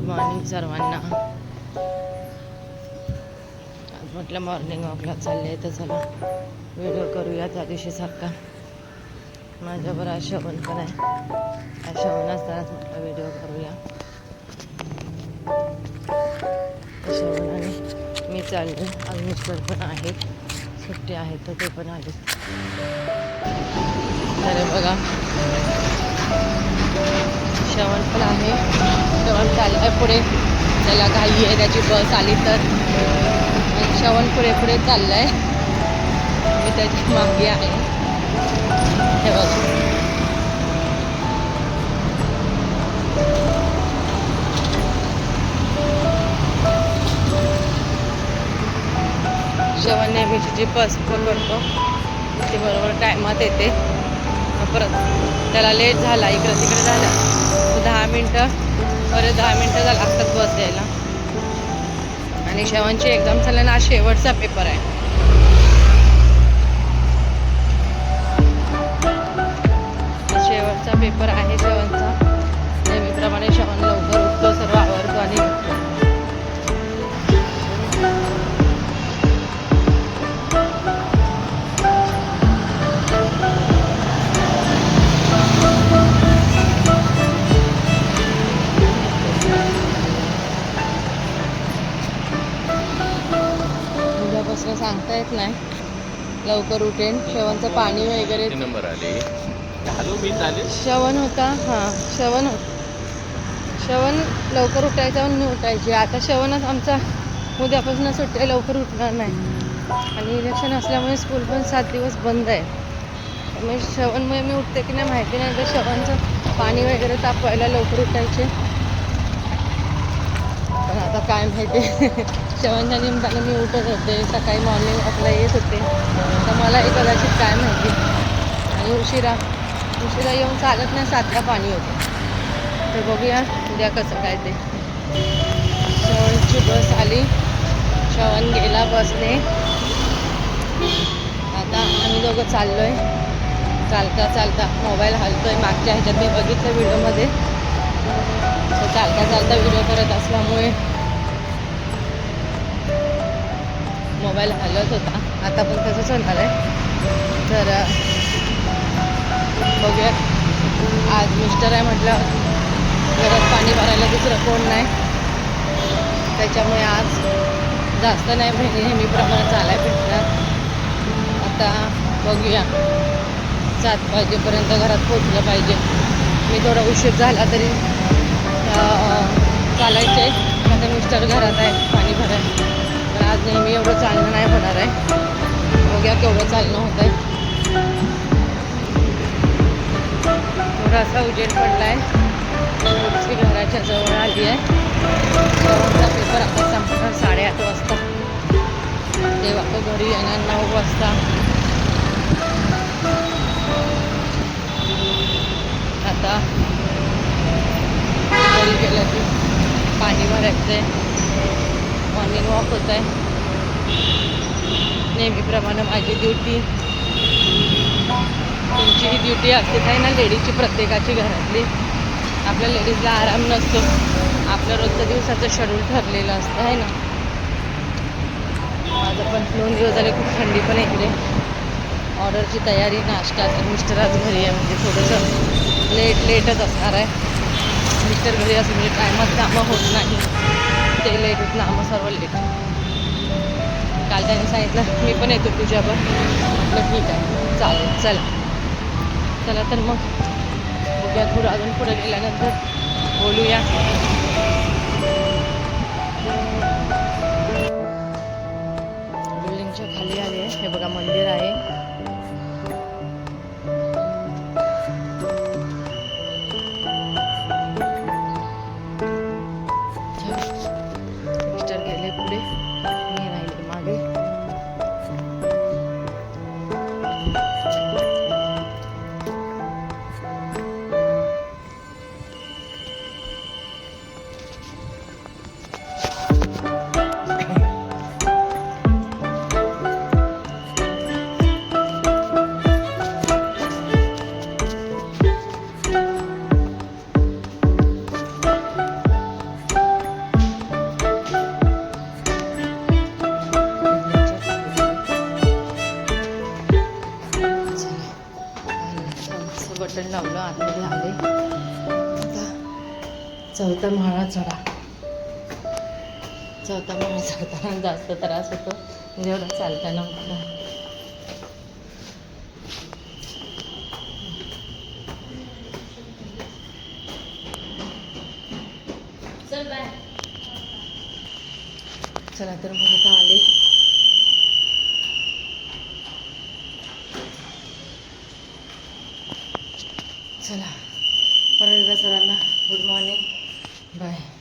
Morning सर्वांना. आज म्हटलं मॉर्निंग वॉकला चालले तर चला व्हिडिओ करूया त्या दिवशी सारखा. माझ्याबरोबर आज श्रवण पण आहे. आज श्रवण असतानाच म्हटलं व्हिडिओ करूया. श्रवण आणि मी चालले. आज मिस्टर पण आहेत, सुट्टी आहेत तर ते पण आले. अरे बघा श्रवण पण आहे. श्रवण चाललाय पुढे, त्याला घाई आहे, त्याची बस आली तर. श्रवण पुढे पुढे चाललाय, मी त्याची मागे आहे. हे बघा श्रवण नेहमीची जी बस पकडतो ती बरोबर टायमात येते. परत त्याला लेट झाला, इकडं तिकडे झाला 10 मिनटं, परत 10 मिनटं झालं लागतात बस यायला. आणि श्रवणची एक्झाम चालला ना, शेवटचा पेपर आहे. शेवटचा पेपर आहे श्रवणचा. नेहमीप्रमाणे श्रवण लवकर उठतो, सर्व आवरतो आणि उठतो. उद्यापासून सांगता येत नाही, लवकर उठेन. श्रवणचं पाणी वगैरे नंबर आले. मी चालेल. श्रवण होता, हां श्रवण लवकर उठायचा आणि मी उठायची. आता श्रवणच आमचा उद्यापासून सुट्ट्या, लवकर उठणार नाही. आणि इलेक्शन असल्यामुळे स्कूल पण 7 दिवस बंद आहे. त्यामुळे श्रवणमुळे मी उठते की नाही माहिती नाही, तर श्रवणचं पाणी वगैरे तापवायला लवकर उठायचे. पण आता काय माहिती श्रवणच्या निमित्ताने मी उठत होते, सकाळी मॉर्निंग वॉकला येत होते, तर मलाही कदाचित काय माहिती. आणि उशिरा येऊन चालत नाही, 7ला पाणी होतं. तर बघूया उद्या कसं काय ते. श्रवणची बस आली, श्रवण गेला बसने. आता आम्ही दोघं चाललो आहे. चालता चालता मोबाईल हलतोय. मागच्या ह्याच्यात मी बघितलं व्हिडिओमध्ये, तर चालता चालता व्हिडिओ करत असल्यामुळे मोबाईल हलत होता. आता पण तसंच होणार आहे. तर बघूया. आज मिस्टर आहे म्हटलं, घरात पाणी भरायला दुसरं कोण नाही, त्याच्यामुळे आज जास्त नाही, नेहमीप्रमाणे चालाय भेटणार. आता बघूया, 7 वाजेपर्यंत घरात पोचलं पाहिजे. मी थोडा उशीर झाला तरी चालायचे. आता मिस्टर घरात आहे पाणी भरायला, पण आज नेहमी एवढं चालणं नाही होणार आहे. बघूया केवढं चालणं होत आहे. थोडासा उजेड पडला आहे. घराच्या जवळ आली आहे. श्रवणचा पेपर आता संपणार 8:30 वाजता. तेव्हा तो घरी येणार 9 वाजता. आता घरी गेलं की पाणी भरायचं आहे, मॉर्निंग वॉक होत आहे. नेहमीप्रमाणे माझी ड्युटी, तुमची ही ड्युटी असते आहे ना लेडीजची, प्रत्येकाची घरातली. आपल्या लेडीजला आराम नसतो, आपलं रोजचं दिवसाचं शेड्यूल ठरलेलं असतं आहे ना. माझं पण 2 दिवस झाले खूप थंडी पण इकडे. ऑर्डरची तयारी, नाश्ता. तर मिस्टर आज घरी आहे म्हणजे थोडंसं लेटच असणार आहे. मिस्टर घरी असं म्हणजे टायमात कामं होत नाही, ते लेट होत ना, मग सर्व लेट. काल त्यांनी सांगितलं मी पण येतो तुझ्यावर, म्हटलं ठीक आहे चालेल. चला तर मग बघूया, थोडं अजून पुढे गेल्यानंतर बोलूया. बिल्डिंगच्या खाली आले. हे बघा मंदिर आहे. मिस्टर गेले पुढे, मी राहिले मागे. बटन लावलं, आतमध्ये आले. आता चौथा माळा चढा. चौथा माळा चढताना जास्त त्रास होतो जेवढा चालताना मला. चला तर मग आता आले. चला परत एकदा सर्वांना गुड मॉर्निंग, बाय.